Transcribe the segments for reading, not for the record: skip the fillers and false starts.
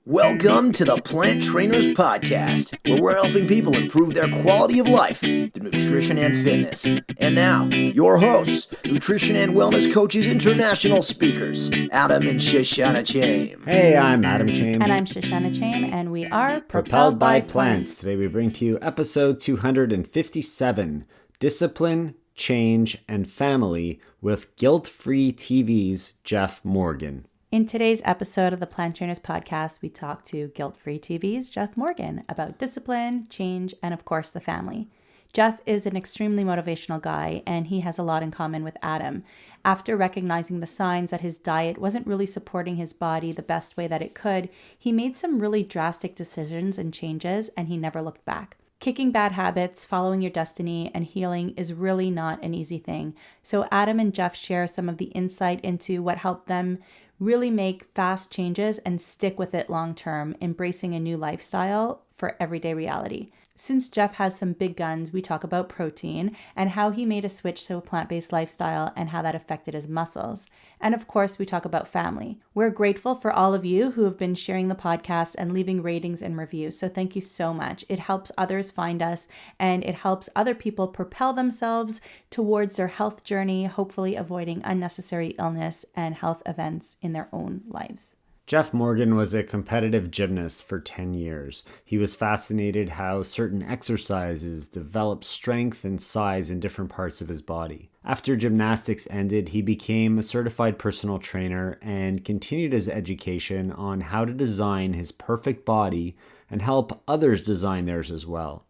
Welcome to the Plant Trainers Podcast, where we're helping people improve their quality of life through nutrition and fitness. And now, your hosts, nutrition and wellness coaches, international speakers, Adam and Shoshana Chaim. Hey, I'm Adam Chaim. And I'm Shoshana Chaim, and we are Propelled by Plants. Today we bring to you episode 257, Discipline, Change, and Family with Guilt-Free TV's Jeff Morgan. In today's episode of the Plant Trainers Podcast, we talk to Guilt-Free TV's Jeff Morgan about discipline, change, and of course, the family. Jeff is an extremely motivational guy, and he has a lot in common with Adam. After recognizing the signs that his diet wasn't really supporting his body the best way that it could, he made some really drastic decisions and changes, and he never looked back. Kicking bad habits, following your destiny, and healing is really not an easy thing. So Adam and Jeff share some of the insight into what helped them really make fast changes and stick with it long term, embracing a new lifestyle for everyday reality. Since Jeff has some big guns, we talk about protein and how he made a switch to a plant-based lifestyle and how that affected his muscles. And of course, we talk about family. We're grateful for all of you who have been sharing the podcast and leaving ratings and reviews. So thank you so much. It helps others find us, and it helps other people propel themselves towards their health journey, hopefully avoiding unnecessary illness and health events in their own lives. Jeff Morgan was a competitive gymnast for 10 years. He was fascinated how certain exercises develop strength and size in different parts of his body. After gymnastics ended, he became a certified personal trainer and continued his education on how to design his perfect body and help others design theirs as well.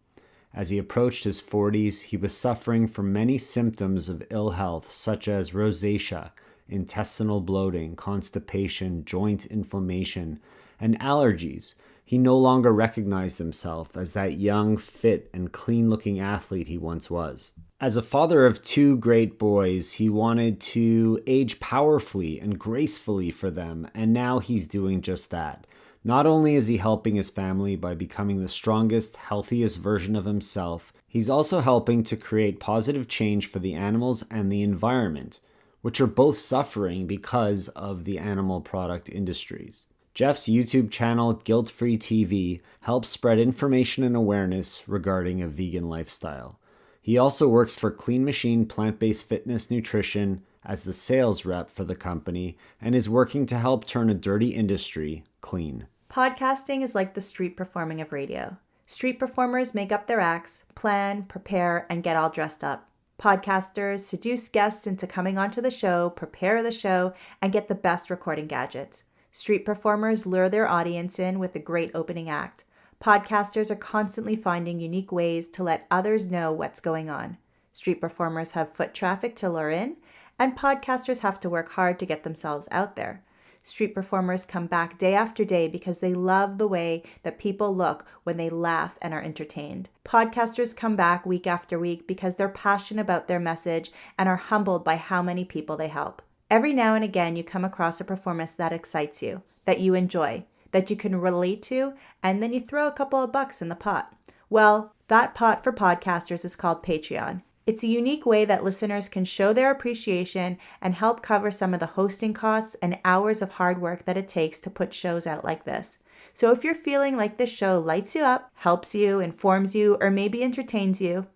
As he approached his 40s, he was suffering from many symptoms of ill health, such as rosacea, intestinal bloating, constipation, joint inflammation, and allergies. He no longer recognized himself as that young, fit, and clean-looking athlete he once was. As a father of two great boys, he wanted to age powerfully and gracefully for them, and now he's doing just that. Not only is he helping his family by becoming the strongest, healthiest version of himself, he's also helping to create positive change for the animals and the environment, which are both suffering because of the animal product industries. Jeff's YouTube channel, Guilt-Free TV, helps spread information and awareness regarding a vegan lifestyle. He also works for Clean Machine Plant-Based Fitness Nutrition as the sales rep for the company and is working to help turn a dirty industry clean. Podcasting is like the street performing of radio. Street performers make up their acts, plan, prepare, and get all dressed up. Podcasters seduce guests into coming onto the show, prepare the show, and get the best recording gadgets. Street performers lure their audience in with a great opening act. Podcasters are constantly finding unique ways to let others know what's going on. Street performers have foot traffic to lure in, and podcasters have to work hard to get themselves out there. Street performers come back day after day because they love the way that people look when they laugh and are entertained. Podcasters come back week after week because they're passionate about their message and are humbled by how many people they help. Every now and again, you come across a performance that excites you, that you enjoy, that you can relate to, and then you throw a couple of bucks in the pot. Well, that pot for podcasters is called Patreon. It's a unique way that listeners can show their appreciation and help cover some of the hosting costs and hours of hard work that it takes to put shows out like this. So if you're feeling like this show lights you up, helps you, informs you, or maybe entertains you,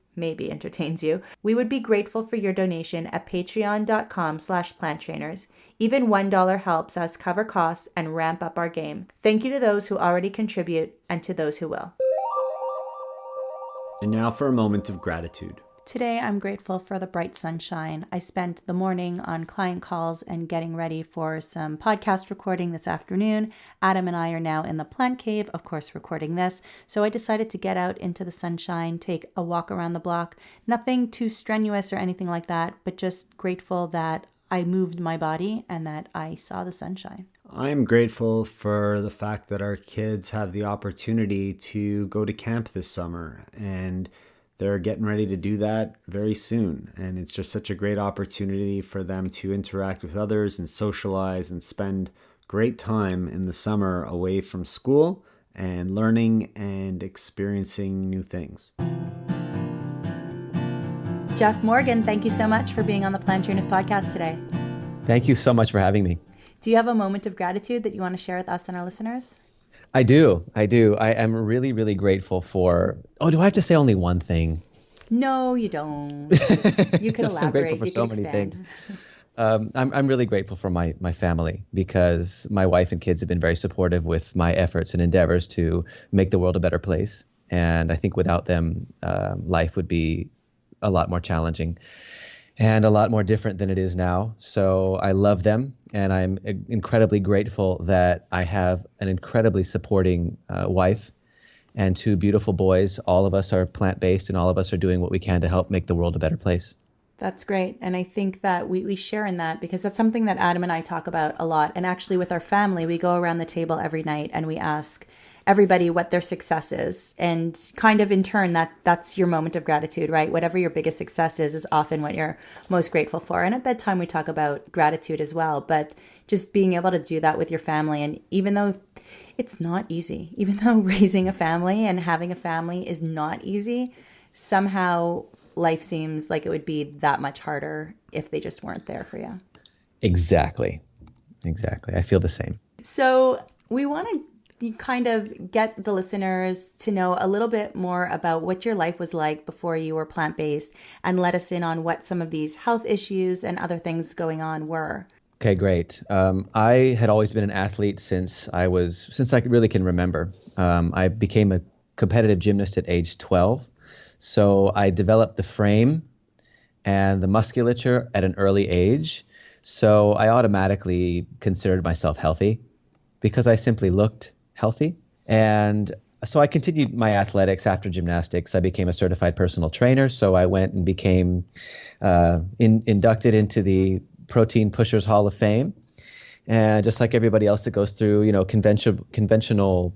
we would be grateful for your donation at patreon.com/planttrainers. Even $1 helps us cover costs and ramp up our game. Thank you to those who already contribute and to those who will. And now for a moment of gratitude. Today, I'm grateful for the bright sunshine. I spent the morning on client calls and getting ready for some podcast recording this afternoon. Adam and I are now in the plant cave, of course, recording this. So I decided to get out into the sunshine, take a walk around the block. Nothing too strenuous or anything like that, but just grateful that I moved my body and that I saw the sunshine. I'm grateful for the fact that our kids have the opportunity to go to camp this summer, and they're getting ready to do that very soon. And it's just such a great opportunity for them to interact with others and socialize and spend great time in the summer away from school and learning and experiencing new things. Jeff Morgan, thank you so much for being on the Plant Trainers podcast today. Thank you so much for having me. Do you have a moment of gratitude that you want to share with us and our listeners? I do. I am really, really grateful for, do I have to say only one thing? No, you don't. You could I'm grateful elaborate. for You so could many expand. things. I'm really grateful for my family, because my wife and kids have been very supportive with my efforts and endeavors to make the world a better place. And I think without them, life would be a lot more challenging and a lot more different than it is now. So I love them, and I'm incredibly grateful that I have an incredibly supporting wife and two beautiful boys. All of us are plant-based, and all of us are doing what we can to help make the world a better place. That's great. And I think that we share in that, because that's something that Adam and I talk about a lot. And actually with our family, we go around the table every night and we ask everybody what their success is. And kind of in turn, that's your moment of gratitude, right? Whatever your biggest success is often what you're most grateful for. And at bedtime, we talk about gratitude as well. But just being able to do that with your family. And even though it's not easy, even though raising a family and having a family is not easy, somehow life seems like it would be that much harder if they just weren't there for you. Exactly. I feel the same. So we want to kind of get the listeners to know a little bit more about what your life was like before you were plant-based, and let us in on what some of these health issues and other things going on were. Okay, great. I had always been an athlete since I really can remember. I became a competitive gymnast at age 12. So I developed the frame and the musculature at an early age. So I automatically considered myself healthy because I simply looked healthy. And so I continued my athletics after gymnastics. I became a certified personal trainer. So I went and became inducted into the Protein Pushers Hall of Fame. And just like everybody else that goes through, conventional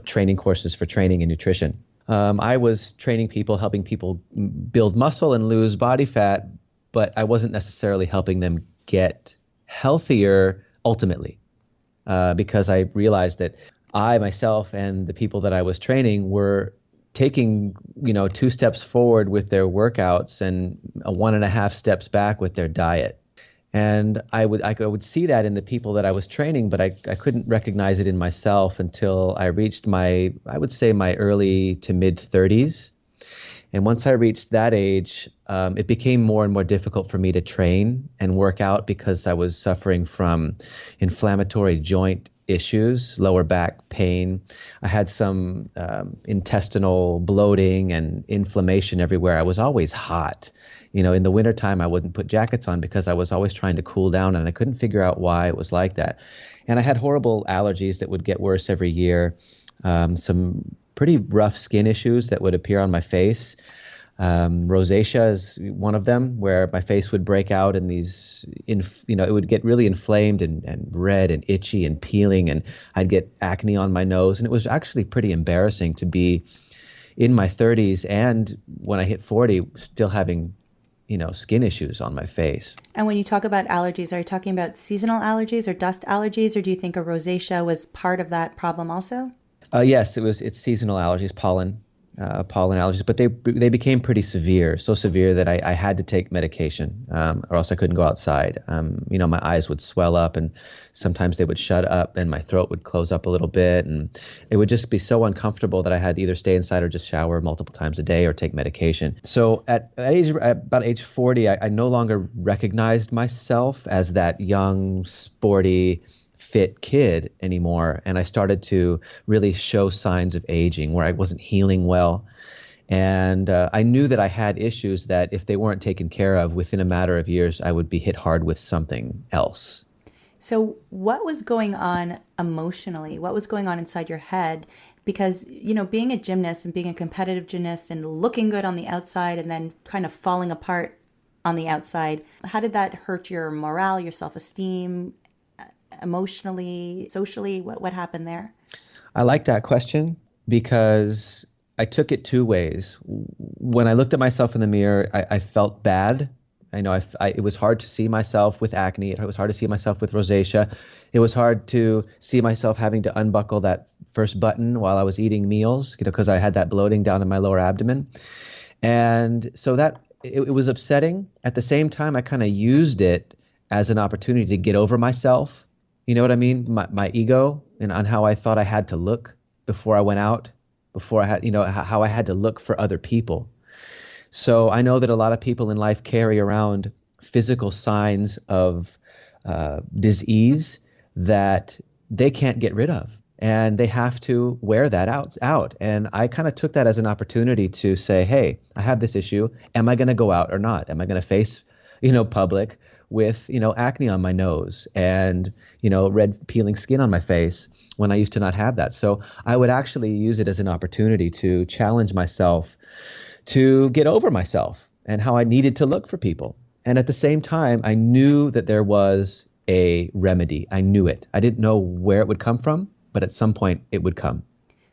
training courses for training and nutrition. I was training people, helping people build muscle and lose body fat, but I wasn't necessarily helping them get healthier ultimately, because I realized that I myself and the people that I was training were taking, 2 steps forward with their workouts and 1.5 steps back with their diet. And I would see that in the people that I was training, but I couldn't recognize it in myself until I reached my early to mid 30s. And once I reached that age, it became more and more difficult for me to train and work out because I was suffering from inflammatory joint issues, lower back pain. I had some intestinal bloating and inflammation everywhere. I was always hot. In the wintertime, I wouldn't put jackets on because I was always trying to cool down, and I couldn't figure out why it was like that. And I had horrible allergies that would get worse every year, some pretty rough skin issues that would appear on my face. Rosacea is one of them, where my face would break out in these, it would get really inflamed and red and itchy and peeling, and I'd get acne on my nose. And it was actually pretty embarrassing to be in my 30s and when I hit 40, still having skin issues on my face. And when you talk about allergies, are you talking about seasonal allergies or dust allergies, or do you think a rosacea was part of that problem also? Yes, it's seasonal allergies, pollen allergies, but they became pretty severe, so severe that I had to take medication, or else I couldn't go outside. My eyes would swell up, and sometimes they would shut up, and my throat would close up a little bit, and it would just be so uncomfortable that I had to either stay inside or just shower multiple times a day or take medication. So at about age 40, I no longer recognized myself as that young, sporty, fit kid anymore, and I started to really show signs of aging where I wasn't healing well, and I knew that I had issues that if they weren't taken care of within a matter of years, I would be hit hard with something else. So what was going on emotionally? What was going on inside your head? Because, being a gymnast and being a competitive gymnast and looking good on the outside and then kind of falling apart on the outside, how did that hurt your morale, your self-esteem, emotionally, socially? What happened there? I like that question because I took it 2 ways. When I looked at myself in the mirror, I felt bad. I know it was hard to see myself with acne. It was hard to see myself with rosacea. It was hard to see myself having to unbuckle that first button while I was eating meals, because I had that bloating down in my lower abdomen. And so that it was upsetting. At the same time, I kind of used it as an opportunity to get over myself. You know what I mean? My ego, and on how I thought I had to look before I went out, before I had, how I had to look for other people. So I know that a lot of people in life carry around physical signs of disease that they can't get rid of, and they have to wear that out. And I kind of took that as an opportunity to say, hey, I have this issue. Am I going to go out or not? Am I going to face, public with, acne on my nose and, red peeling skin on my face when I used to not have that? So I would actually use it as an opportunity to challenge myself to get over myself and how I needed to look for people. And at the same time, I knew that there was a remedy. I knew it. I didn't know where it would come from, but at some point it would come.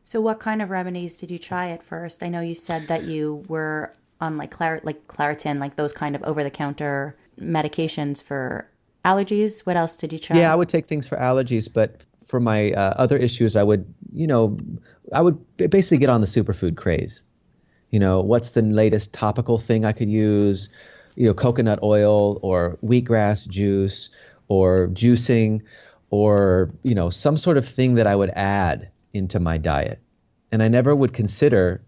So what kind of remedies did you try at first? I know you said that you were on Claritin, like those kind of over-the-counter medications for allergies. What else did you try? Yeah, I would take things for allergies, but for my other issues, I would basically get on the superfood craze. What's the latest topical thing I could use? Coconut oil or wheatgrass juice or juicing or, some sort of thing that I would add into my diet. And I never would consider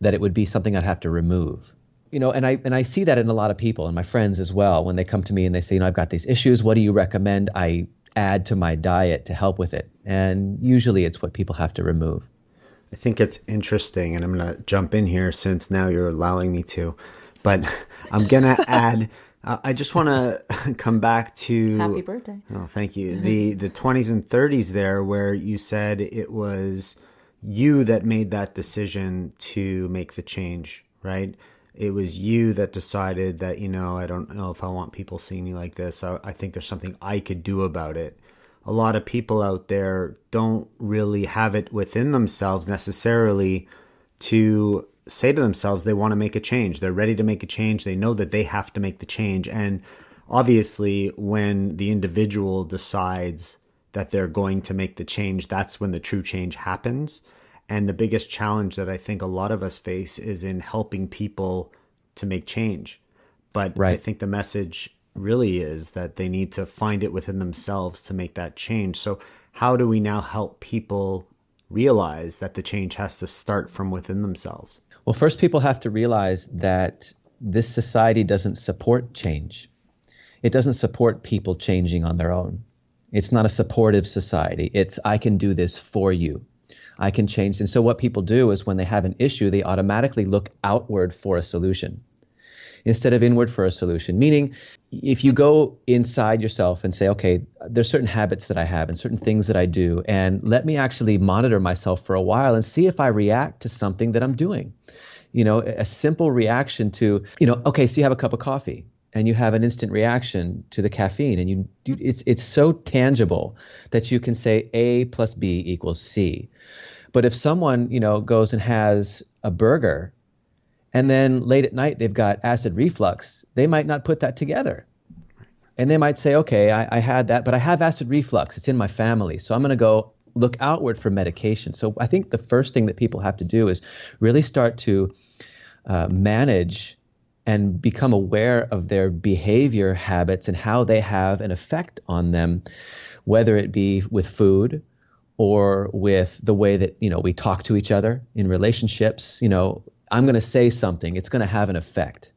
that it would be something I'd have to remove. And I see that in a lot of people and my friends as well, when they come to me and they say, I've got these issues. What do you recommend I add to my diet to help with it? And usually it's what people have to remove. I think it's interesting, and I'm going to jump in here since now you're allowing me to, but I'm going to add, I just want to come back to... Happy birthday. Oh, thank you. The 20s and 30s there, where you said it was you that made that decision to make the change, right? It was you that decided that, I don't know if I want people seeing me like this. I think there's something I could do about it. A lot of people out there don't really have it within themselves necessarily to say to themselves they want to make a change. They're ready to make a change. They know that they have to make the change. And obviously, when the individual decides that they're going to make the change, that's when the true change happens. And the biggest challenge that I think a lot of us face is in helping people to make change. But right. I think the message really is that they need to find it within themselves to make that change. So how do we now help people realize that the change has to start from within themselves? Well, first, people have to realize that this society doesn't support change. It doesn't support people changing on their own. It's not a supportive society. It's, I can do this for you. I can change. And so what people do is when they have an issue, they automatically look outward for a solution instead of inward for a solution. Meaning, if you go inside yourself and say, okay, there's certain habits that I have and certain things that I do, and let me actually monitor myself for a while and see if I react to something that I'm doing. A simple reaction to, okay, so you have a cup of coffee and you have an instant reaction to the caffeine, and it's so tangible that you can say A plus B equals C. But if someone, goes and has a burger and then late at night they've got acid reflux, they might not put that together. And they might say, okay, I had that, but I have acid reflux. It's in my family. So I'm going to go look outward for medication. So I think the first thing that people have to do is really start to manage and become aware of their behavior habits and how they have an effect on them, whether it be with food or with the way that, we talk to each other in relationships. I'm going to say something, it's going to have an effect.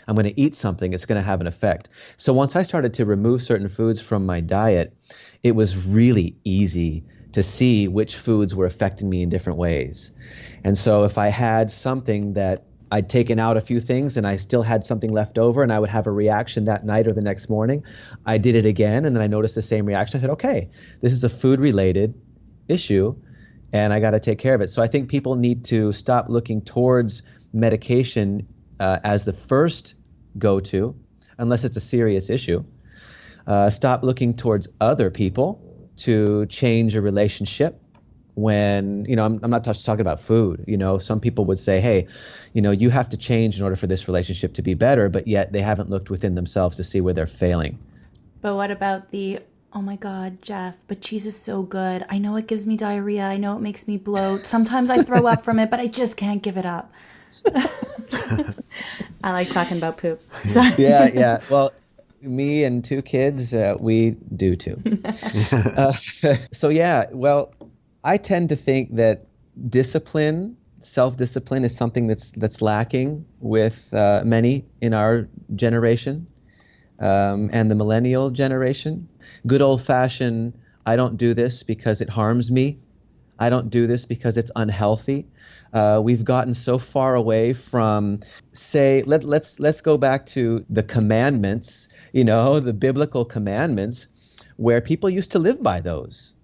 I'm going to eat something, it's going to have an effect. So once I started to remove certain foods from my diet, it was really easy to see which foods were affecting me in different ways. And so if I had something that I'd taken out a few things and I still had something left over and I would have a reaction that night or the next morning, I did it again and then I noticed the same reaction. I said, okay, this is a food-related issue and I got to take care of it. So I think people need to stop looking towards medication as the first go-to, unless it's a serious issue. Stop looking towards other people to change a relationship. When, I'm not just talking about food. Some people would say, hey, you have to change in order for this relationship to be better, but yet they haven't looked within themselves to see where they're failing. But what about the, oh my God, Jeff, but cheese is so good. I know it gives me diarrhea. I know it makes me bloat. Sometimes I throw up from it, but I just can't give it up. I like talking about poop. Sorry. Yeah. Well, Me and 2 kids, we do too. So yeah, well, I tend to think that discipline, self-discipline, is something that's lacking with many in our generation and the millennial generation. Good old-fashioned, I don't do this because it harms me. I don't do this because it's unhealthy. We've gotten so far away from, say, let's go back to the commandments, the biblical commandments, where people used to live by those.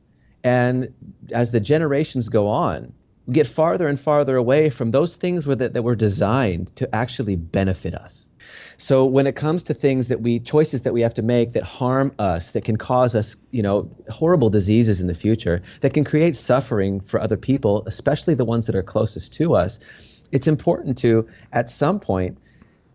And as the generations go on, we get farther and farther away from those things that were designed to actually benefit us. So when it comes to choices that we have to make that harm us, that can cause us, horrible diseases in the future, that can create suffering for other people, especially the ones that are closest to us, it's important to, at some point,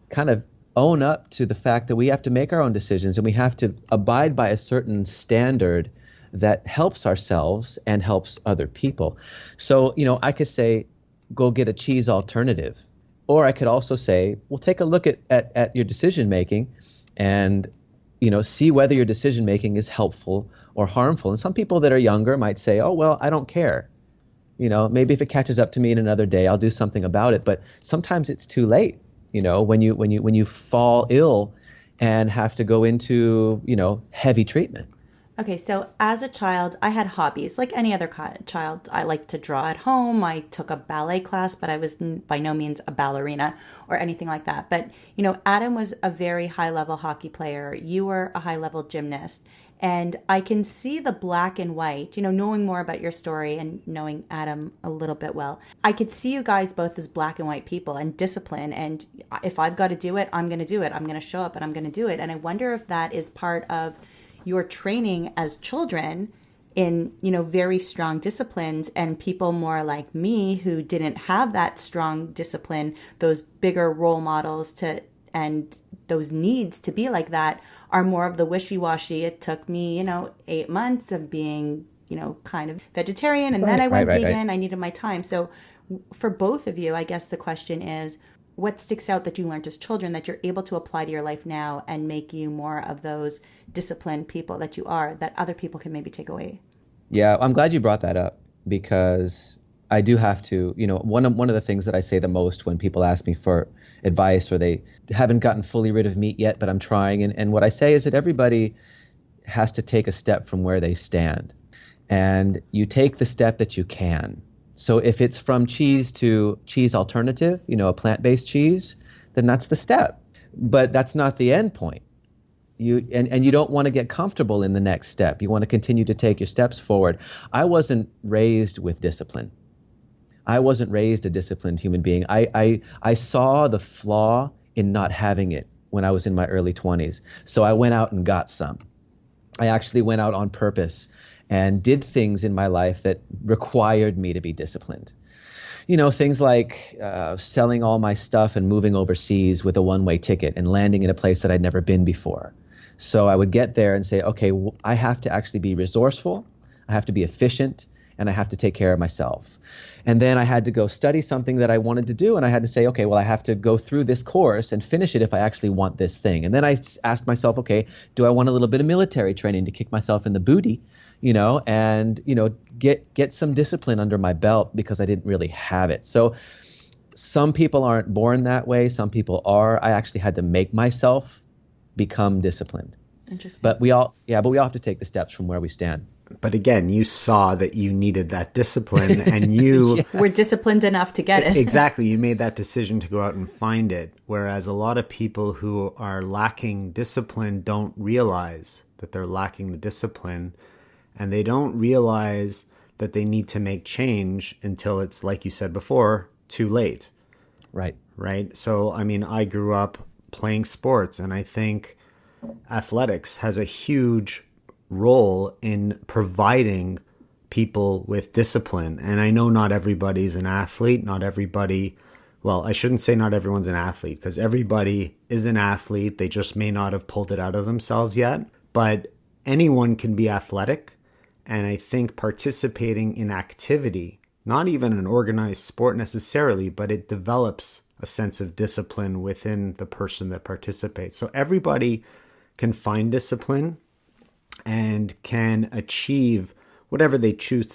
kind of own up to the fact that we have to make our own decisions and we have to abide by a certain standard that helps ourselves and helps other people. So, I could say, go get a cheese alternative. Or I could also say, well, take a look at your decision making and, see whether your decision making is helpful or harmful. And some people that are younger might say, oh, well, I don't care. Maybe if it catches up to me in another day, I'll do something about it. But sometimes it's too late, when you fall ill and have to go into, heavy treatment. Okay, so as a child, I had hobbies like any other child. I liked to draw at home. I took a ballet class, but I was by no means a ballerina or anything like that. But, Adam was a very high-level hockey player. You were a high-level gymnast. And I can see the black and white, knowing more about your story and knowing Adam a little bit well. I could see you guys both as black and white people and discipline. And if I've got to do it, I'm going to do it. I'm going to show up and I'm going to do it. And I wonder if that is part of your training as children in, very strong disciplines, and people more like me who didn't have that strong discipline, those bigger role models and those needs to be like that are more of the wishy-washy. It took me, 8 months of being, kind of vegetarian, and then I went vegan. Right. I needed my time. So for both of you, I guess the question is, what sticks out that you learned as children that you're able to apply to your life now and make you more of those disciplined people that you are, that other people can maybe take away? Yeah, I'm glad you brought that up, because I do have to, one of the things that I say the most when people ask me for advice, or they haven't gotten fully rid of meat yet, but I'm trying. And what I say is that everybody has to take a step from where they stand, and you take the step that you can. So if it's from cheese to cheese alternative, a plant-based cheese, then that's the step. But that's not the end point. You don't want to get comfortable in the next step. You want to continue to take your steps forward. I wasn't raised with discipline. I wasn't raised a disciplined human being. I saw the flaw in not having it when I was in my early 20s. So I went out and got some. I actually went out on purpose and did things in my life that required me to be disciplined. Things like selling all my stuff and moving overseas with a one-way ticket and landing in a place that I'd never been before. So I would get there and say, okay, I have to actually be resourceful, I have to be efficient, and I have to take care of myself. And then I had to go study something that I wanted to do, and I had to say, okay, well, I have to go through this course and finish it if I actually want this thing. And then I asked myself, okay, do I want a little bit of military training to kick myself in the booty, and get some discipline under my belt, because I didn't really have it. So some people aren't born that way. Some people are. I actually had to make myself become disciplined. Interesting. But we all have to take the steps from where we stand. But again, you saw that you needed that discipline, and you were disciplined enough to get it. Exactly. You made that decision to go out and find it. Whereas a lot of people who are lacking discipline don't realize that they're lacking the discipline, and they don't realize that they need to make change until it's, like you said before, too late. Right. Right. So, I grew up playing sports, and I think athletics has a huge role in providing people with discipline. And I know not everybody's an athlete, I shouldn't say not everyone's an athlete, because everybody is an athlete. They just may not have pulled it out of themselves yet. But anyone can be athletic. And I think participating in activity, not even an organized sport necessarily, but it develops a sense of discipline within the person that participates. So everybody can find discipline and can achieve whatever they choose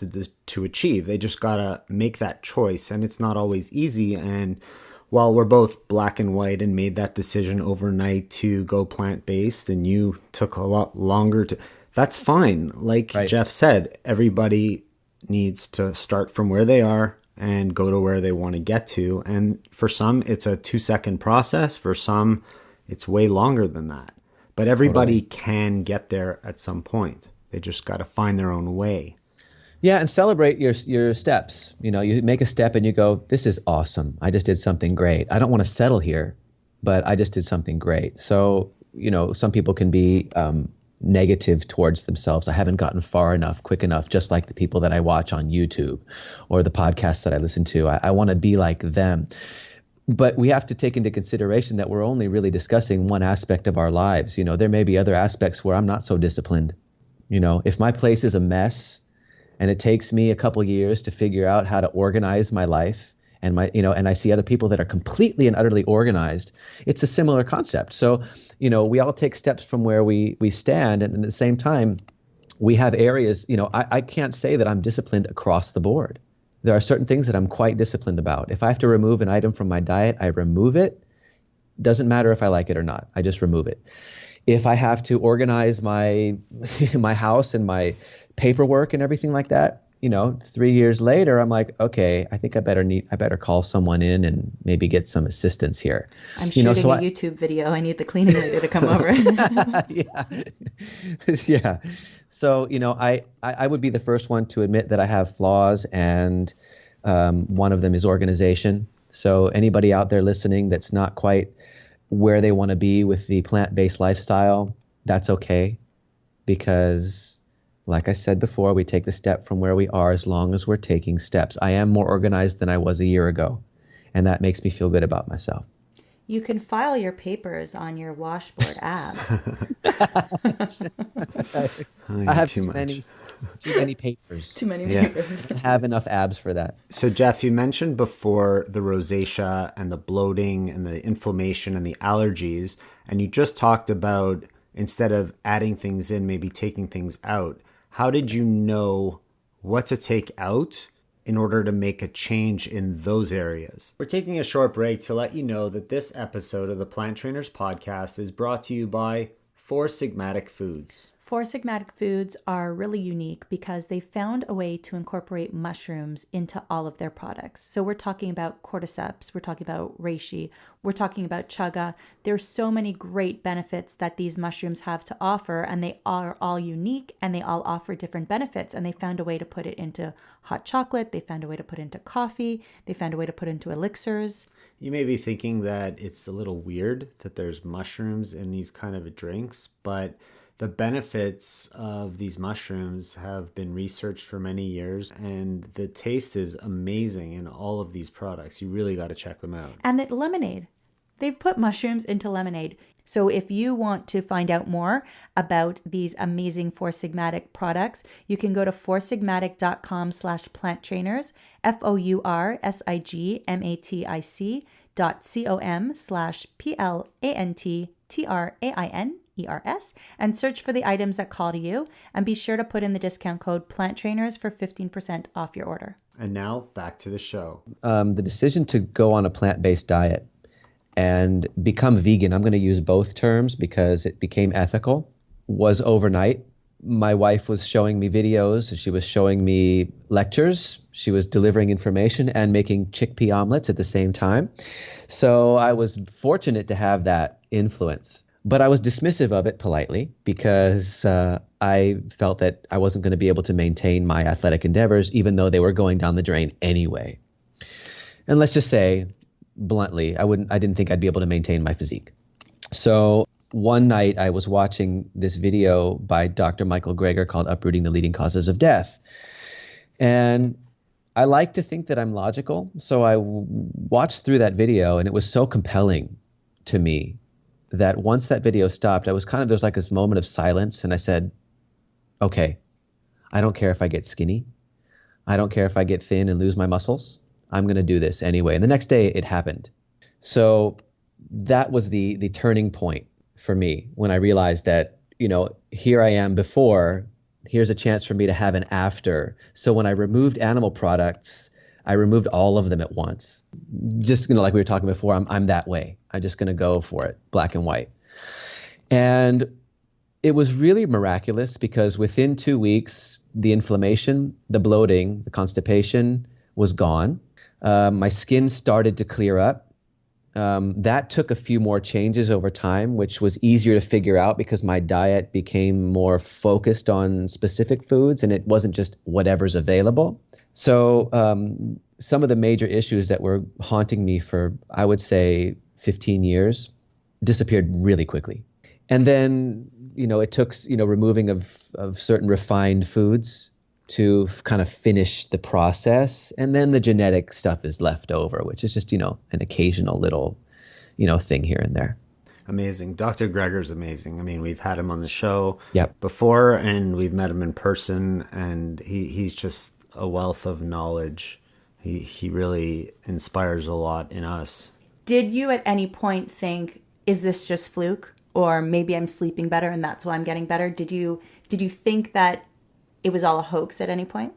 to achieve. They just gotta make that choice, and it's not always easy. And while we're both black and white and made that decision overnight to go plant-based, and you took a lot longer that's fine. Like Right. Jeff said, everybody needs to start from where they are and go to where they want to get to. And for some, it's a 2-second process. For some, it's way longer than that. But everybody can get there at some point. They just got to find their own way. Yeah, and celebrate your steps. You know, you make a step and you go, this is awesome. I just did something great. I don't want to settle here, but I just did something great. So, you know, some people can be negative towards themselves. I haven't gotten far enough, quick enough, just like the people that I watch on YouTube or the podcasts that I listen to. I want to be like them. But we have to take into consideration that we're only really discussing one aspect of our lives. You know, there may be other aspects where I'm not so disciplined. You know, if my place is a mess and it takes me a couple years to figure out how to organize my life, and and I see other people that are completely and utterly organized, it's a similar concept. So, you know, we all take steps from where we stand, and at the same time, we have areas, you know, I can't say that I'm disciplined across the board. There are certain things that I'm quite disciplined about. If I have to remove an item from my diet, I remove it. Doesn't matter if I like it or not. I just remove it. If I have to organize my my house and my paperwork and everything like that, you know, 3 years later, I'm like, okay, I think I better call someone in and maybe get some assistance here. I'm shooting a YouTube video. I need the cleaning lady to come over. Yeah. Yeah. So, you know, I would be the first one to admit that I have flaws, and one of them is organization. So anybody out there listening that's not quite where they want to be with the plant-based lifestyle, that's okay, because like I said before, we take the step from where we are as long as we're taking steps. I am more organized than I was a year ago, and that makes me feel good about myself. You can file your papers on your washboard abs. I have too many papers. Too many papers. I have enough abs for that. So Jeff, you mentioned before the rosacea and the bloating and the inflammation and the allergies, and you just talked about instead of adding things in, maybe taking things out. How did you know what to take out in order to make a change in those areas? We're taking a short break to let you know that this episode of the Plant Trainers Podcast is brought to you by Four Sigmatic Foods. Four Sigmatic Foods are really unique because they found a way to incorporate mushrooms into all of their products. So we're talking about cordyceps, we're talking about reishi, we're talking about chaga. There's so many great benefits that these mushrooms have to offer, and they are all unique and they all offer different benefits. And they found a way to put it into hot chocolate, they found a way to put it into coffee, they found a way to put it into elixirs. You may be thinking that it's a little weird that there's mushrooms in these kind of drinks, but the benefits of these mushrooms have been researched for many years, and the taste is amazing in all of these products. You really got to check them out. And the lemonade. They've put mushrooms into lemonade. So if you want to find out more about these amazing Four Sigmatic products, you can go to foursigmatic.com/planttrainers, FOURSIGMATIC.com/PLANTRAINERS and search for the items that call to you, and be sure to put in the discount code PLANTTRAINERS for 15% off your order. And now back to the show. The decision to go on a plant-based diet and become vegan, I'm going to use both terms because it became ethical, was overnight. My wife was showing me videos. She was showing me lectures. She was delivering information and making chickpea omelets at the same time. So I was fortunate to have that influence. But I was dismissive of it politely because I felt that I wasn't going to be able to maintain my athletic endeavors, even though they were going down the drain anyway. And let's just say, bluntly, I didn't think I'd be able to maintain my physique. So one night I was watching this video by Dr. Michael Greger called Uprooting the Leading Causes of Death. And I like to think that I'm logical. So I watched through that video, and it was so compelling to me that once that video stopped, there's like this moment of silence. And I said, okay, I don't care if I get skinny. I don't care if I get thin and lose my muscles. I'm going to do this anyway. And the next day it happened. So that was the turning point for me when I realized that, here I am before, here's a chance for me to have an after. So when I removed animal products, I removed all of them at once. Just, like we were talking before, I'm that way. I'm just going to go for it, black and white. And it was really miraculous because within 2 weeks, the inflammation, the bloating, the constipation was gone. My skin started to clear up. That took a few more changes over time, which was easier to figure out because my diet became more focused on specific foods and it wasn't just whatever's available. So some of the major issues that were haunting me for, I would say, 15 years disappeared really quickly. And then, it took, removing of certain refined foods to kind of finish the process. And then the genetic stuff is left over, which is just, an occasional little, thing here and there. Amazing. Dr. Greger's amazing. I mean, we've had him on the show Yep. before and we've met him in person, and he's just a wealth of knowledge. He really inspires a lot in us. Did you at any point think, is this just fluke? Or maybe I'm sleeping better and that's why I'm getting better? Did you think that it was all a hoax at any point?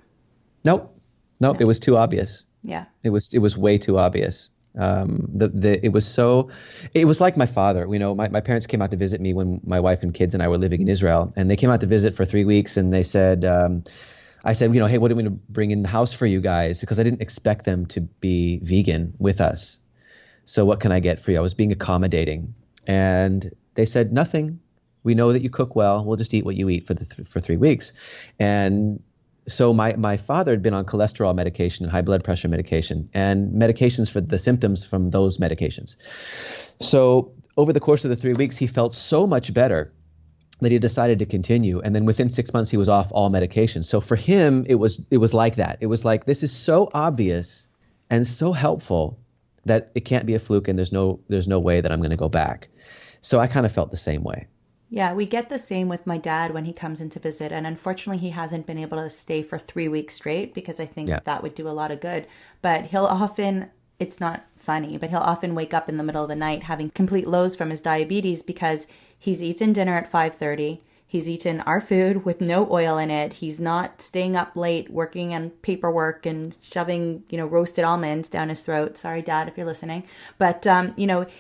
Nope. No. It was too obvious. Yeah. It was way too obvious. It was like my father. My parents came out to visit me when my wife and kids and I were living in Israel, and they came out to visit for 3 weeks, and they said, I said, hey, what do we bring in the house for you guys? Because I didn't expect them to be vegan with us. So what can I get for you? I was being accommodating, and they said, nothing. We know that you cook well. We'll just eat what you eat for 3 weeks. And so my father had been on cholesterol medication and high blood pressure medication and medications for the symptoms from those medications. So over the course of the 3 weeks, he felt so much better that he decided to continue. And then within 6 months, he was off all medication. So for him, it was like that. It was like, this is so obvious and so helpful that it can't be a fluke, and there's no way that I'm going to go back. So I kind of felt the same way. Yeah, we get the same with my dad when he comes in to visit. And unfortunately, he hasn't been able to stay for 3 weeks straight because I think that would do a lot of good. But he'll often, it's not funny, but he'll often wake up in the middle of the night having complete lows from his diabetes because he's eaten dinner at 5:30. He's eaten our food with no oil in it. He's not staying up late working on paperwork and shoving, roasted almonds down his throat. Sorry, Dad, if you're listening. But,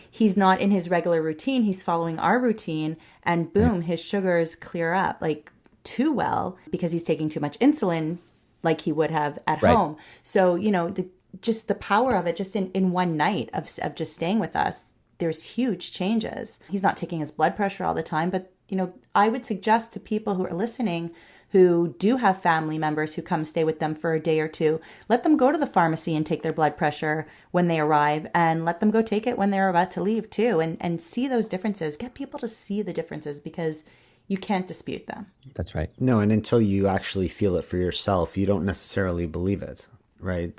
he's not in his regular routine. He's following our routine. And boom, his sugars clear up like too well because he's taking too much insulin like he would have at home. So, just the power of it just in one night of just staying with us, there's huge changes. He's not taking his blood pressure all the time, but I would suggest to people who are listening who do have family members who come stay with them for a day or two, let them go to the pharmacy and take their blood pressure when they arrive, and let them go take it when they're about to leave too, and see those differences. Get people to see the differences because you can't dispute them. That's right. No, and until you actually feel it for yourself, you don't necessarily believe it, right?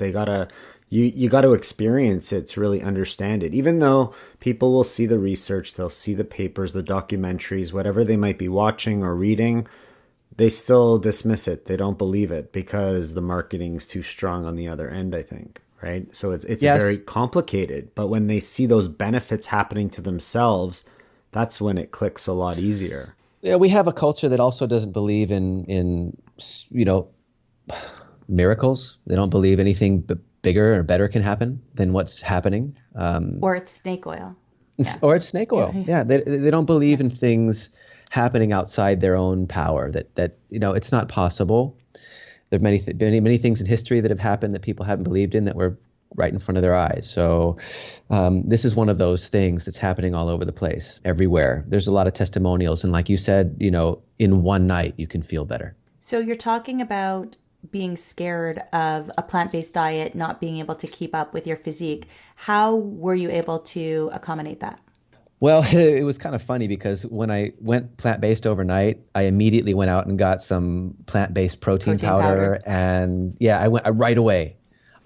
You got to experience it to really understand it. Even though people will see the research, they'll see the papers, the documentaries, whatever they might be watching or reading, they still dismiss it. They don't believe it because the marketing's too strong on the other end, I think, right? So it's very complicated. But when they see those benefits happening to themselves, that's when it clicks a lot easier. Yeah, we have a culture that also doesn't believe in miracles. They don't believe anything bigger or better can happen than what's happening. Or it's snake oil. Or it's snake oil. Yeah, they don't believe in things happening outside their own power. That it's not possible. There are many things in history that have happened that people haven't believed in that were right in front of their eyes. So this is one of those things that's happening all over the place, everywhere. There's a lot of testimonials, and like you said, in one night you can feel better. So you're talking about being scared of a plant-based diet, not being able to keep up with your physique. How were you able to accommodate that? Well, it was kind of funny because when I went plant-based overnight, I immediately went out and got some plant-based protein powder. And I went right away.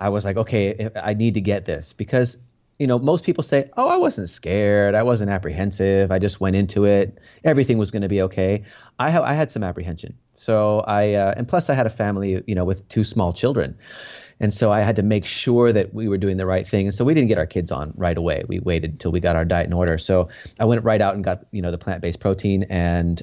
I was like, okay, I need to get this because, most people say, oh, I wasn't scared. I wasn't apprehensive. I just went into it. Everything was going to be okay. I had some apprehension. So and plus I had a family, with 2 small children. And so I had to make sure that we were doing the right thing. And so we didn't get our kids on right away. We waited until we got our diet in order. So I went right out and got, the plant-based protein, and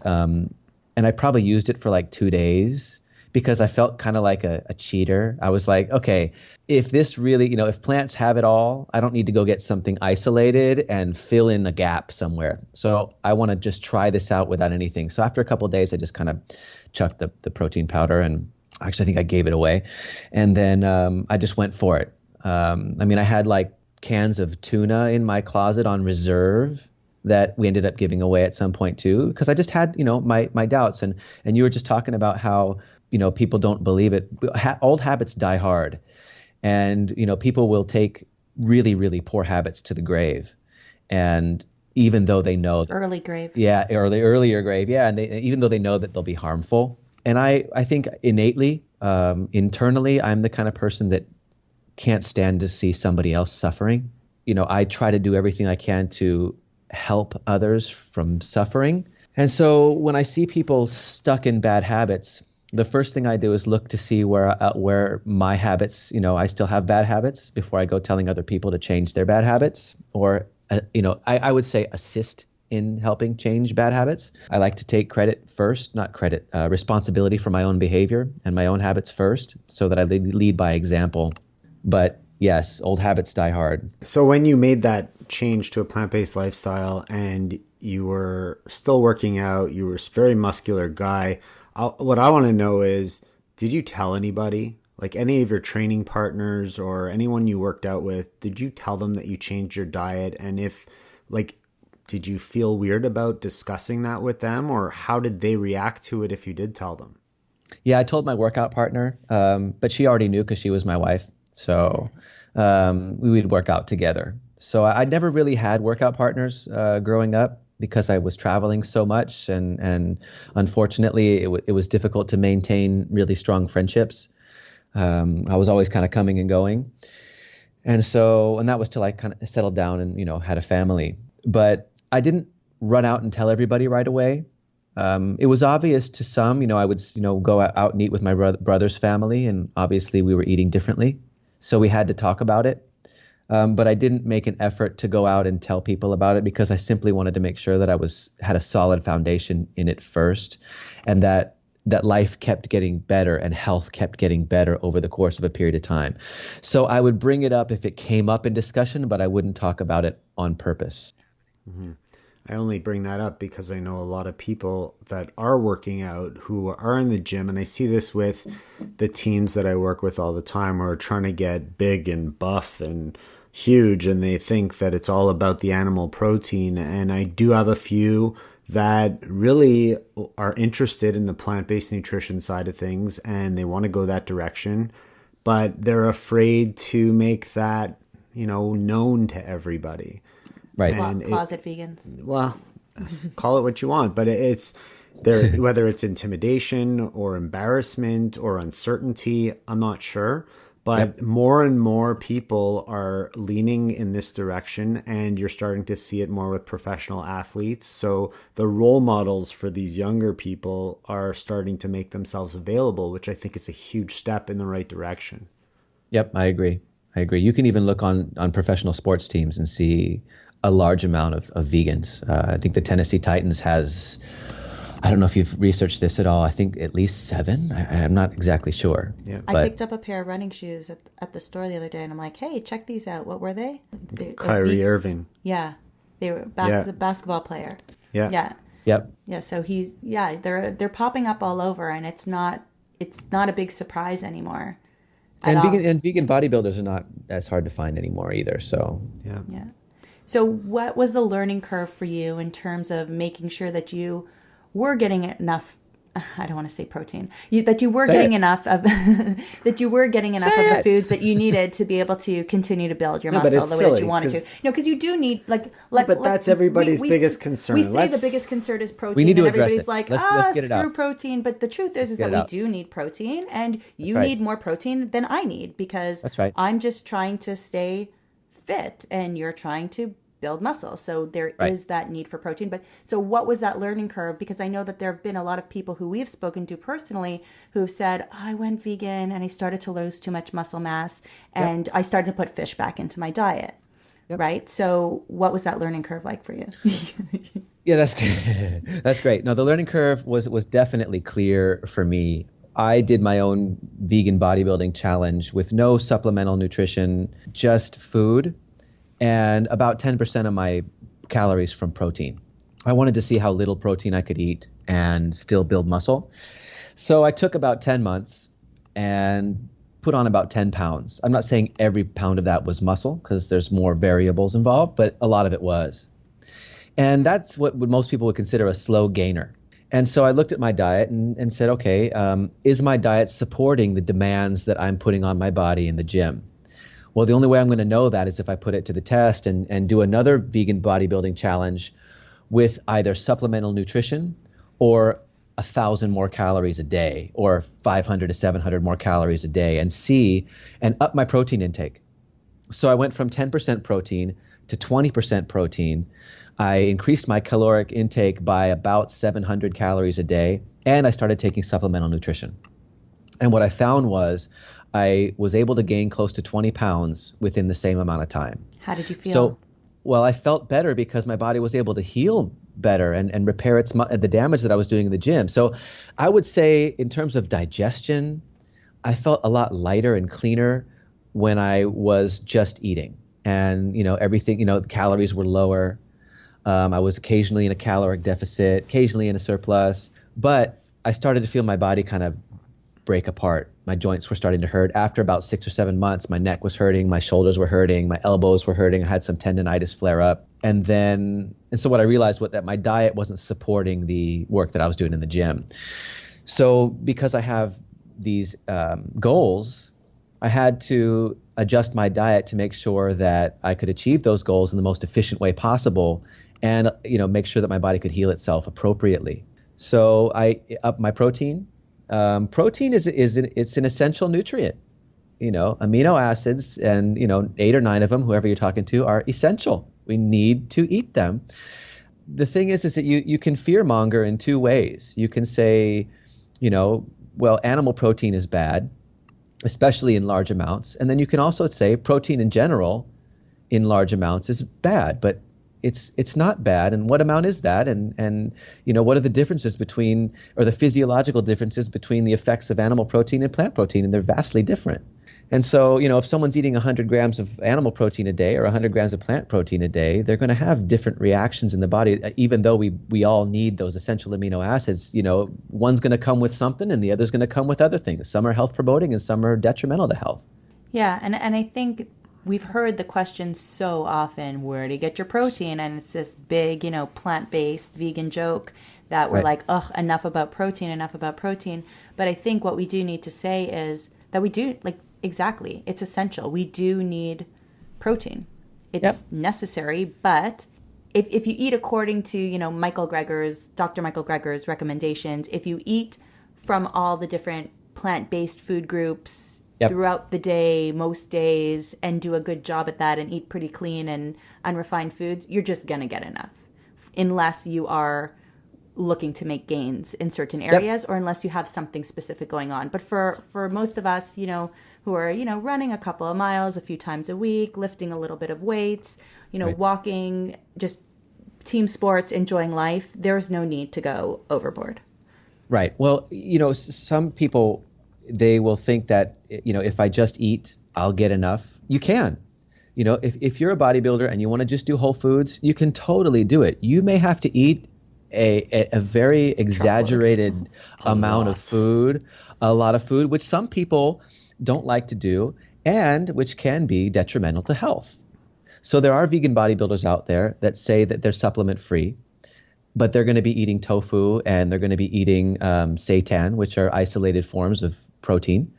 I probably used it for like 2 days because I felt kind of like a cheater. I was like, okay, if this really, if plants have it all, I don't need to go get something isolated and fill in a gap somewhere. So I want to just try this out without anything. So after a couple of days, I just kind of chucked the protein powder, and actually I think I gave it away. And then I just went for it. I had like cans of tuna in my closet on reserve that we ended up giving away at some point too, because I just had, my doubts. And you were just talking about how, people don't believe it. Old habits die hard. And, people will take really, really poor habits to the grave. And even though they know early grave. Yeah, earlier grave. Yeah. And even though they know that they'll be harmful. And I think innately, internally, I'm the kind of person that can't stand to see somebody else suffering. I try to do everything I can to help others from suffering. And so when I see people stuck in bad habits, the first thing I do is look to see where my habits, I still have bad habits before I go telling other people to change their bad habits, or, I would say assist in helping change bad habits. I like to take responsibility for my own behavior and my own habits first, so that I lead by example. But yes, old habits die hard. So when you made that change to a plant-based lifestyle and you were still working out, you were a very muscular guy, what I want to know is, did you tell anybody, like any of your training partners or anyone you worked out with, did you tell them that you changed your diet? And if, did you feel weird about discussing that with them, or how did they react to it if you did tell them? Yeah, I told my workout partner, but she already knew because she was my wife. So we would work out together. So I never really had workout partners growing up because I was traveling so much. And unfortunately, it was difficult to maintain really strong friendships. I was always kind of coming and going. And that was till I kind of settled down and, had a family. But I didn't run out and tell everybody right away. It was obvious to some. I would, go out and eat with my brother's family, and obviously we were eating differently. So we had to talk about it. But I didn't make an effort to go out and tell people about it because I simply wanted to make sure that I had a solid foundation in it first, and that life kept getting better and health kept getting better over the course of a period of time. So I would bring it up if it came up in discussion, but I wouldn't talk about it on purpose. Mm-hmm. I only bring that up because I know a lot of people that are working out who are in the gym, and I see this with the teens that I work with all the time who are trying to get big and buff and huge, and they think that it's all about the animal protein. And I do have a few that really are interested in the plant-based nutrition side of things, and they want to go that direction, but they're afraid to make that, known to everybody. Right. And closet vegans. Well, call it what you want, but it's there, whether it's intimidation or embarrassment or uncertainty, I'm not sure. But more and more people are leaning in this direction, and you're starting to see it more with professional athletes. So the role models for these younger people are starting to make themselves available, which I think is a huge step in the right direction. Yep, I agree. You can even look on professional sports teams and see a large amount of vegans. I think the Tennessee Titans has, I don't know if you've researched this at all, I think at least 7. I'm not exactly sure. Yeah. I picked up a pair of running shoes at the store the other day, and I'm like, hey, check these out. What were they? Kyrie Irving. Yeah. They were the basketball player. Yeah. Yep. Yeah, so they're popping up all over, and it's not a big surprise anymore. And vegan bodybuilders are not as hard to find anymore either. So yeah. So what was the learning curve for you in terms of making sure that you were getting enough? I don't want to say protein. That you were getting enough of the foods that you needed to be able to continue to build your muscle the way that you wanted to. Because you do need but that's everybody's biggest concern. We say the biggest concern is protein, we need to and everybody's it. like, let's get it screw out. protein. But the truth is that we do need protein, and you need more protein than I need, because That's right. I'm just trying to stay fit, and you're trying to build muscle. So there Right. is that need for protein. But so what was that learning curve? Because I know that there have been a lot of people who we've spoken to personally who've said, I went vegan and I started to lose too much muscle mass and I started to put fish back into my diet. Yep. Right. So what was that learning curve like for you? Yeah, that's that's great. No, the learning curve was definitely clear for me. I did my own vegan bodybuilding challenge with no supplemental nutrition, just food, and about 10% of my calories from protein. I wanted to see how little protein I could eat and still build muscle. So I took about 10 months and put on about 10 pounds. I'm not saying every pound of that was muscle because there's more variables involved, but a lot of it was. And that's what most people would consider a slow gainer. And so I looked at my diet and said, okay, is my diet supporting the demands that I'm putting on my body in the gym? Well, the only way I'm going to know that is if I put it to the test and do another vegan bodybuilding challenge with either supplemental nutrition or 1,000 more calories a day or 500 to 700 more calories a day and up my protein intake. So I went from 10% protein to 20% protein. I increased my caloric intake by about 700 calories a day, and I started taking supplemental nutrition. And what I found was I was able to gain close to 20 pounds within the same amount of time. How did you feel? So, well, I felt better because my body was able to heal better and repair the damage that I was doing in the gym. So I would say in terms of digestion, I felt a lot lighter and cleaner when I was just eating. And, everything, the calories were lower. I was occasionally in a caloric deficit, occasionally in a surplus, but I started to feel my body kind of break apart. My joints were starting to hurt. After about 6 or 7 months, my neck was hurting, my shoulders were hurting, my elbows were hurting. I had some tendonitis flare up. And so what I realized was that my diet wasn't supporting the work that I was doing in the gym. So because I have these goals, I had to adjust my diet to make sure that I could achieve those goals in the most efficient way possible and make sure that my body could heal itself appropriately. So I upped my protein. Protein it's an essential nutrient. Amino acids and 8 or 9 of them, whoever you're talking to, are essential. We need to eat them. The thing is that you can fearmonger in 2 ways. You can say, well, animal protein is bad, especially in large amounts. And then you can also say protein in general in large amounts is bad, but it's not bad. And what amount is that? And what are the differences between, or the physiological differences between the effects of animal protein and plant protein? And they're vastly different. And so, if someone's eating 100 grams of animal protein a day or 100 grams of plant protein a day, they're going to have different reactions in the body, even though we all need those essential amino acids. One's going to come with something and the other's going to come with other things. Some are health promoting and some are detrimental to health. Yeah. And I think we've heard the question so often, where do you get your protein? And it's this big, plant-based vegan joke that we're Right. like, ugh, enough about protein. But I think what we do need to say is that we do, exactly, it's essential. We do need protein. It's necessary, but if you eat according to, Dr. Michael Greger's recommendations, if you eat from all the different plant-based food groups throughout the day, most days, and do a good job at that and eat pretty clean and unrefined foods, you're just going to get enough. Unless you are looking to make gains in certain areas or unless you have something specific going on. But for most of us, who are, running a couple of miles a few times a week, lifting a little bit of weights, walking, just team sports, enjoying life, there's no need to go overboard. Right. Well, some people, they will think that, if I just eat, I'll get enough. You can. If you're a bodybuilder and you want to just do whole foods, you can totally do it. You may have to eat a very exaggerated amount of food, a lot of food, which some people don't like to do, and which can be detrimental to health. So there are vegan bodybuilders out there that say that they're supplement free, but they're going to be eating tofu and they're going to be eating seitan, which are isolated forms of protein,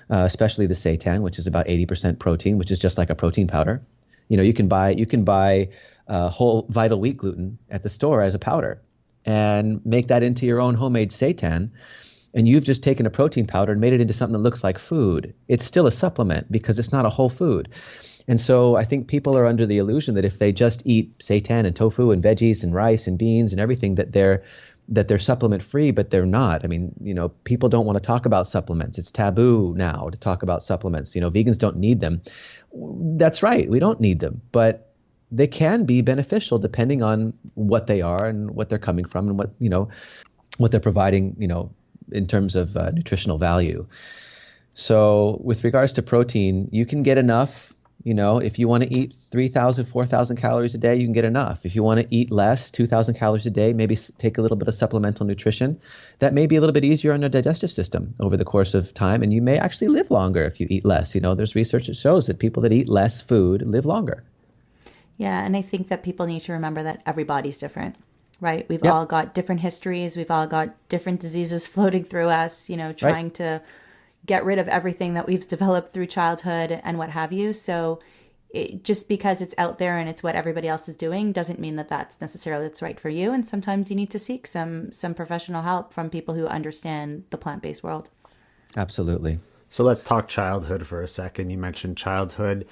especially the seitan, which is about 80% protein, which is just like a protein powder. You can buy whole vital wheat gluten at the store as a powder and make that into your own homemade seitan. And you've just taken a protein powder and made it into something that looks like food. It's still a supplement because it's not a whole food. And so I think people are under the illusion that if they just eat seitan and tofu and veggies and rice and beans and everything, that they're supplement free, but they're not. I mean, people don't want to talk about supplements. It's taboo now to talk about supplements. Vegans don't need them. That's right. We don't need them, but they can be beneficial depending on what they are and what they're coming from and what they're providing, in terms of nutritional value. So with regards to protein, you can get enough. If you want to eat 3,000, 4,000 calories a day, you can get enough. If you want to eat less, 2,000 calories a day, maybe take a little bit of supplemental nutrition. That may be a little bit easier on your digestive system over the course of time, and you may actually live longer if you eat less. There's research that shows that people that eat less food live longer. Yeah, and I think that people need to remember that everybody's different, right? We've all got different histories. We've all got different diseases floating through us, trying to get rid of everything that we've developed through childhood and what have you. So just because it's out there and it's what everybody else is doing doesn't mean that that's necessarily what's right for you. And sometimes you need to seek some professional help from people who understand the plant-based world. Absolutely. So let's talk childhood for a second. You mentioned childhood.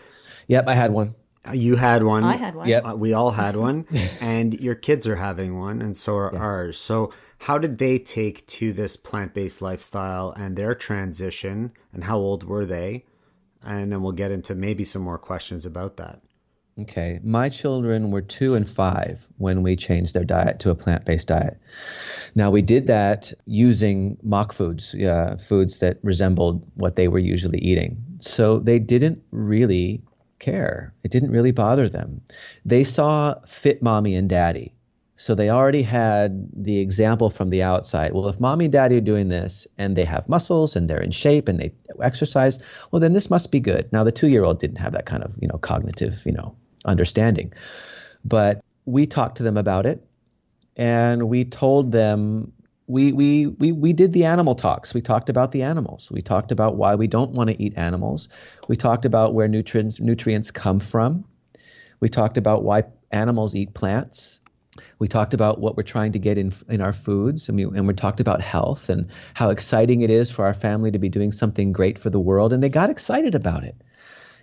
Yep, I had one. You had one. I had one. Yep. We all had one. And your kids are having one, and so are ours. So how did they take to this plant-based lifestyle and their transition, and how old were they? And then we'll get into maybe some more questions about that. Okay. My children were 2 and 5 when we changed their diet to a plant-based diet. Now, we did that using mock foods, foods that resembled what they were usually eating. So they didn't really care. It didn't really bother them. They saw fit mommy and daddy. So they already had the example from the outside. Well, if mommy and daddy are doing this and they have muscles and they're in shape and they exercise, well, then this must be good. Now, the 2-year-old didn't have that kind of, cognitive, understanding. But we talked to them about it, and we told them, we did the animal talks. We talked about the animals. We talked about why we don't want to eat animals. We talked about where nutrients come from. We talked about why animals eat plants. We talked about what we're trying to get in our foods, and we talked about health and how exciting it is for our family to be doing something great for the world, and they got excited about it.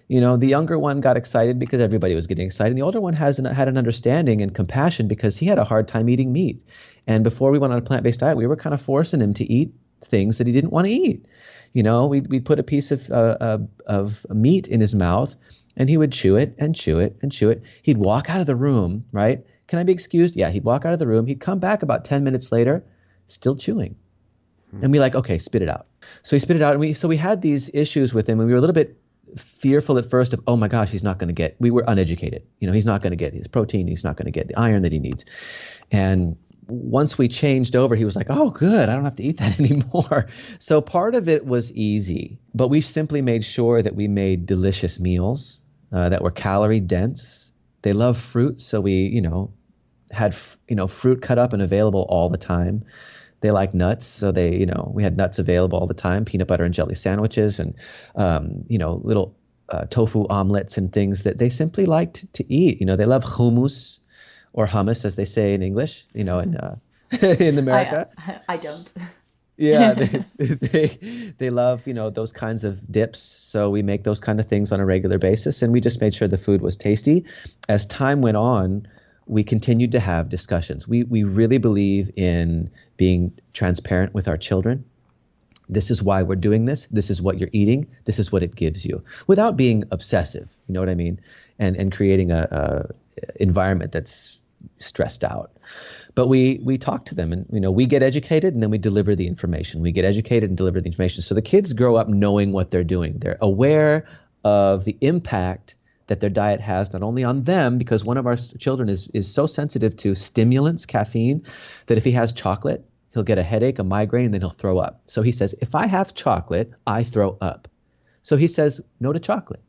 The younger one got excited because everybody was getting excited. The older one had an understanding and compassion because he had a hard time eating meat. And before we went on a plant-based diet, we were kind of forcing him to eat things that he didn't want to eat. We'd put a piece of meat in his mouth, and he would chew it and chew it and chew it. He'd walk out of the room, right? Can I be excused? Yeah, he'd walk out of the room. He'd come back about 10 minutes later, still chewing. And we're like, okay, spit it out. So he spit it out. And we had these issues with him, and we were a little bit fearful at first of, oh my gosh, we were uneducated. He's not going to get his protein. He's not going to get the iron that he needs. And once we changed over, he was like, oh, good. I don't have to eat that anymore. So part of it was easy, but we simply made sure that we made delicious meals that were calorie dense. They love fruit. So we, had, fruit cut up and available all the time. They like nuts. So we had nuts available all the time, peanut butter and jelly sandwiches and, little tofu omelets and things that they simply liked to eat. They love hummus or hummus, as they say in English, in America. I don't. Yeah, they love, those kinds of dips. So we make those kind of things on a regular basis. And we just made sure the food was tasty. As time went on, we continued to have discussions. We really believe in being transparent with our children. This is why we're doing this. This is what you're eating. This is what it gives you, without being obsessive. You know what I mean? And creating a environment that's stressed out. But we talk to them, and we get educated, and then we deliver the information. We get educated and deliver the information. So the kids grow up knowing what they're doing. They're aware of the impact that their diet has not only on them, because one of our children is so sensitive to stimulants, caffeine, that if he has chocolate, he'll get a headache, a migraine, and then he'll throw up. So he says, if I have chocolate, I throw up. So he says no to chocolate.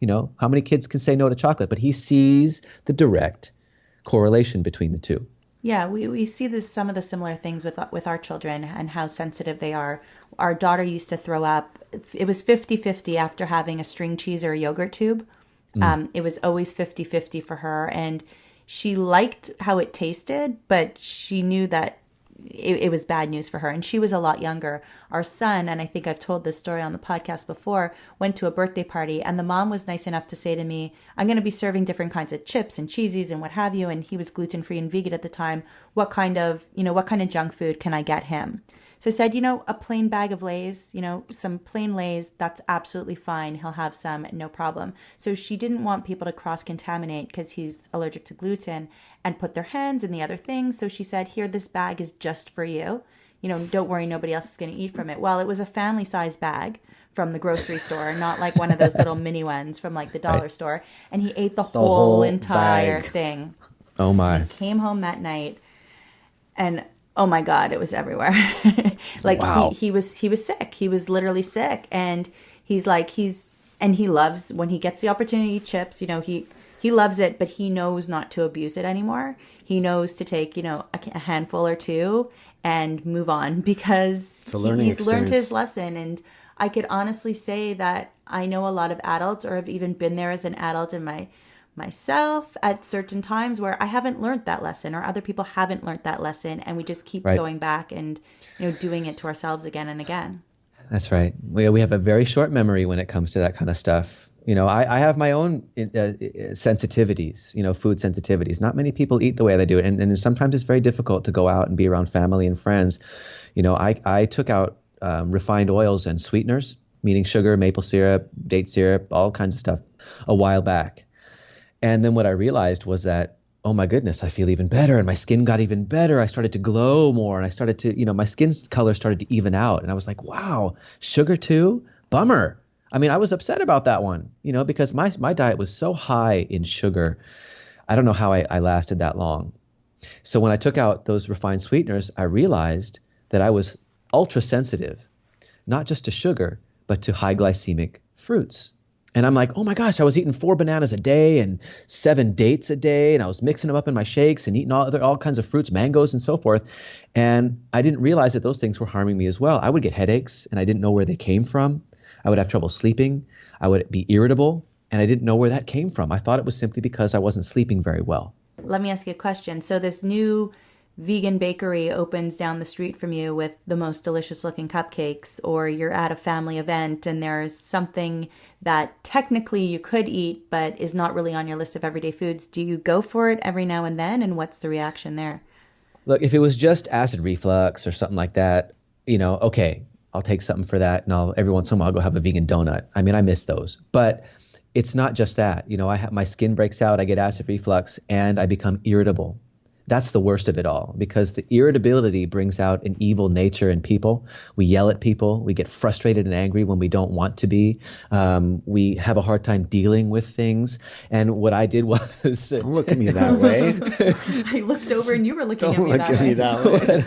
How many kids can say no to chocolate? But he sees the direct correlation between the two. Yeah, we see some of the similar things with our children and how sensitive they are. Our daughter used to throw up. It was 50-50 after having a string cheese or a yogurt tube. It was always 50-50 for her. And she liked how it tasted, but she knew that it was bad news for her. And she was a lot younger. Our son, and I think I've told this story on the podcast before, went to a birthday party, and the mom was nice enough to say to me, I'm going to be serving different kinds of chips and cheesies and what have you. And he was gluten-free and vegan at the time. What kind of junk food can I get him? So I said, a plain bag of Lay's, some plain Lay's, that's absolutely fine. He'll have some, no problem. So she didn't want people to cross-contaminate because he's allergic to gluten and put their hands in the other things. So she said, here, this bag is just for you. Don't worry, nobody else is going to eat from it. Well, it was a family-sized bag from the grocery store, not like one of those little mini ones from like the dollar store. And he ate the whole entire thing. Oh my. He came home that night and oh my God, it was everywhere. Wow. he was sick. He was literally sick. And he loves, when he gets the opportunity to eat chips, he loves it, but he knows not to abuse it anymore. He knows to take, a handful or two and move on because he's learned his lesson. And I could honestly say that I know a lot of adults, or have even been there as an adult in myself at certain times where I haven't learned that lesson, or other people haven't learned that lesson, and we just keep going back and doing it to ourselves again and again. That's right. We have a very short memory when it comes to that kind of stuff. I have my own sensitivities, food sensitivities. Not many people eat the way they do it, and sometimes it's very difficult to go out and be around family and friends. I took out refined oils and sweeteners, meaning sugar, maple syrup, date syrup, all kinds of stuff, a while back. And then what I realized was that, oh my goodness, I feel even better, and my skin got even better. I started to glow more, and I started to, my skin color started to even out. And I was like, wow, sugar too? Bummer. I mean, I was upset about that one, because my diet was so high in sugar. I don't know how I lasted that long. So when I took out those refined sweeteners, I realized that I was ultra sensitive, not just to sugar, but to high glycemic fruits. And I'm like, oh my gosh, I was eating 4 bananas a day and 7 dates a day. And I was mixing them up in my shakes and eating all kinds of fruits, mangoes and so forth. And I didn't realize that those things were harming me as well. I would get headaches and I didn't know where they came from. I would have trouble sleeping. I would be irritable and I didn't know where that came from. I thought it was simply because I wasn't sleeping very well. Let me ask you a question. So this new vegan bakery opens down the street from you with the most delicious looking cupcakes, or you're at a family event and there's something that technically you could eat but is not really on your list of everyday foods. Do you go for it every now and then, and what's the reaction there? Look, if it was just acid reflux or something like that, okay, I'll take something for that, and every once in a while I'll go have a vegan donut. I mean, I miss those. But it's not just that. My skin breaks out, I get acid reflux, and I become irritable. That's the worst of it all, because the irritability brings out an evil nature in people. We yell at people. We get frustrated and angry when we don't want to be. We have a hard time dealing with things. And what I did was... Don't look at me that way. I looked over and you were looking Don't at me that way.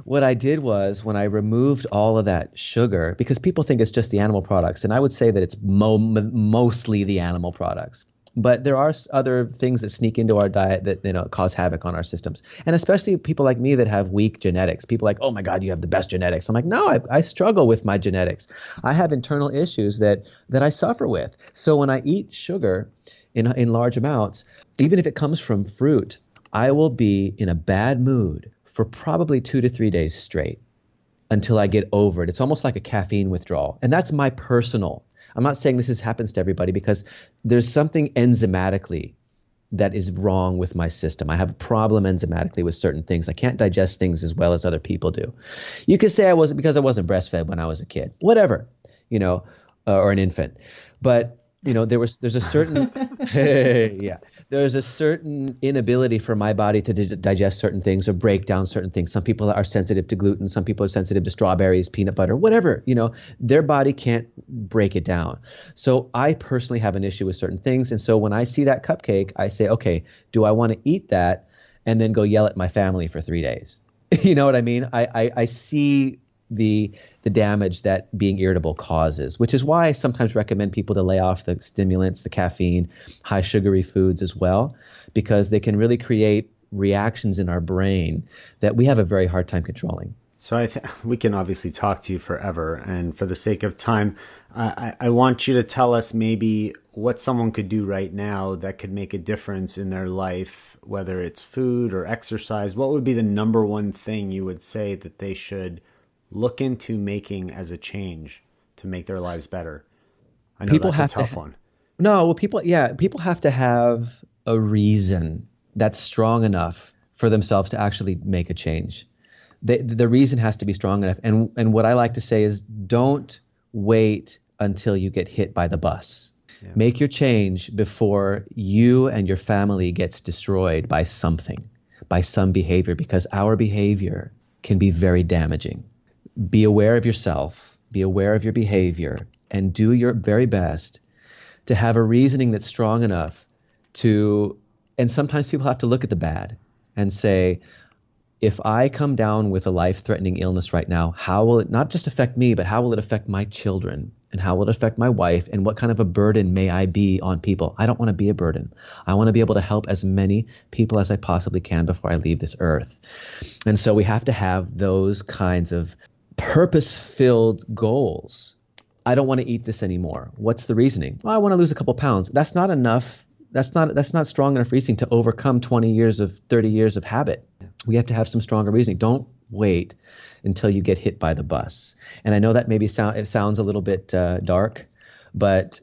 What I did was, when I removed all of that sugar, because people think it's just the animal products, and I would say that it's mostly the animal products. But there are other things that sneak into our diet that cause havoc on our systems. And especially people like me that have weak genetics. People like, oh my God, you have the best genetics. I'm like, no, I struggle with my genetics. I have internal issues that I suffer with. So when I eat sugar in large amounts, even if it comes from fruit, I will be in a bad mood for probably 2 to 3 days straight until I get over it. It's almost like a caffeine withdrawal. And that's my personal. I'm not saying this happens to everybody, because there's something enzymatically that is wrong with my system. I have a problem enzymatically with certain things. I can't digest things as well as other people do. You could say I wasn't, because I wasn't breastfed when I was a kid, whatever, or an infant. But there's a certain, there's a certain inability for my body to digest certain things or break down certain things. Some people are sensitive to gluten. Some people are sensitive to strawberries, peanut butter, whatever, their body can't break it down. So I personally have an issue with certain things. And so when I see that cupcake, I say, okay, do I want to eat that and then go yell at my family for 3 days? You know what I mean? I see the damage that being irritable causes, which is why I sometimes recommend people to lay off the stimulants, the caffeine, high sugary foods as well, because they can really create reactions in our brain that we have a very hard time controlling. So we can obviously talk to you forever, and for the sake of time, I want you to tell us maybe what someone could do right now that could make a difference in their life, whether it's food or exercise. What would be the number one thing you would say that they should look into making as a change to make their lives better? I know People that's have a tough one. No, well, people have to have a reason that's strong enough for themselves to actually make a change. The reason has to be strong enough. And what I like to say is, don't wait until you get hit by the bus. Yeah. Make your change before you and your family gets destroyed by something, by some behavior, because our behavior can be very damaging. Be aware of yourself, be aware of your behavior, and do your very best to have a reasoning that's strong enough to, and sometimes people have to look at the bad and say, if I come down with a life-threatening illness right now, how will it not just affect me, but how will it affect my children? And how will it affect my wife? And what kind of a burden may I be on people? I don't want to be a burden. I want to be able to help as many people as I possibly can before I leave this earth. And so we have to have those kinds of purpose-filled goals. I don't want to eat this anymore. What's the reasoning? Well, I want to lose a couple pounds. That's not enough. That's not strong enough reasoning to overcome 20 years of 30 years of habit. We have to have some stronger reasoning. Don't wait until you get hit by the bus. And I know that maybe it sounds a little bit dark, but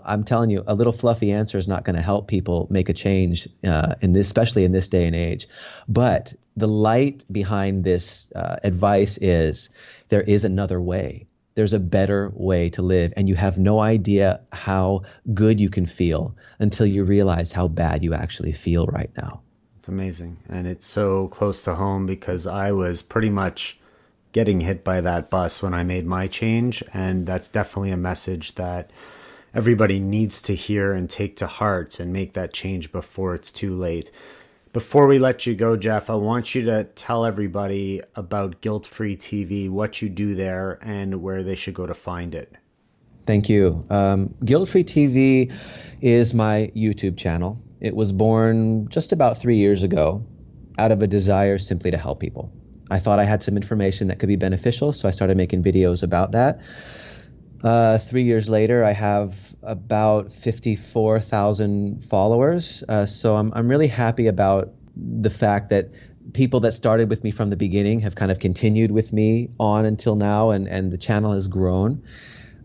I'm telling you, a little fluffy answer is not going to help people make a change especially in this day and age. But the light behind this advice is there is another way. There's a better way to live, and you have no idea how good you can feel until you realize how bad you actually feel right now. It's amazing. And it's so close to home because I was pretty much getting hit by that bus when I made my change. And that's definitely a message that everybody needs to hear and take to heart and make that change before it's too late. Before we let you go, Jeff, I want you to tell everybody about Guilt-Free TV, what you do there, and where they should go to find it. Thank you. Guilt-Free TV is my YouTube channel. It was born just about 3 years ago out of a desire simply to help people. I thought I had some information that could be beneficial, so I started making videos about that. 3 years later, I have about 54,000 followers. So I'm really happy about the fact that people that started with me from the beginning have kind of continued with me on until now, and the channel has grown.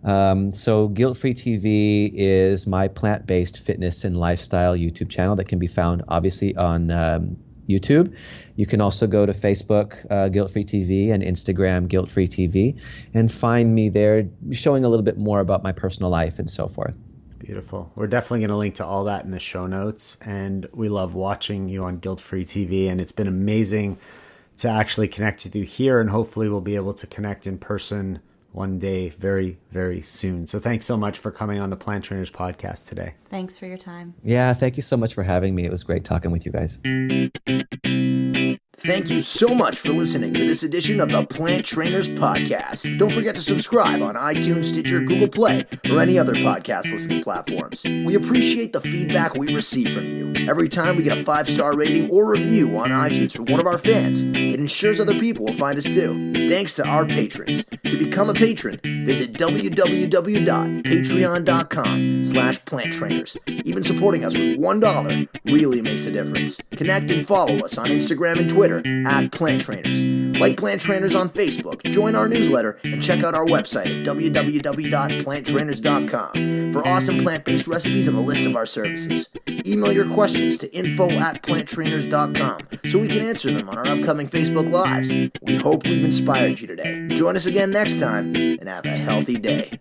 So Guilt-Free TV is my plant-based fitness and lifestyle YouTube channel that can be found obviously on YouTube. You can also go to Facebook, Guilt-Free TV, and Instagram, Guilt-Free TV, and find me there showing a little bit more about my personal life and so forth. Beautiful. We're definitely going to link to all that in the show notes, and we love watching you on Guilt-Free TV, and it's been amazing to actually connect with you here, and hopefully we'll be able to connect in person one day very, very soon. So thanks so much for coming on the Plant Trainers podcast today. Thanks for your time. Yeah, thank you so much for having me. It was great talking with you guys. Thank you so much for listening to this edition of the Plant Trainers Podcast. Don't forget to subscribe on iTunes, Stitcher, Google Play, or any other podcast listening platforms. We appreciate the feedback we receive from you. Every time we get a 5-star rating or review on iTunes from one of our fans, it ensures other people will find us too. Thanks to our patrons. To become a patron, visit www.patreon.com/planttrainers. Even supporting us with $1 really makes a difference. Connect and follow us on Instagram and Twitter @PlantTrainers. Like Plant Trainers on Facebook, join our newsletter, and check out our website at www.planttrainers.com for awesome plant-based recipes and a list of our services. Email your questions to info@planttrainers.com so we can answer them on our upcoming Facebook Lives. We hope we've inspired you today. Join us again next time and have a healthy day.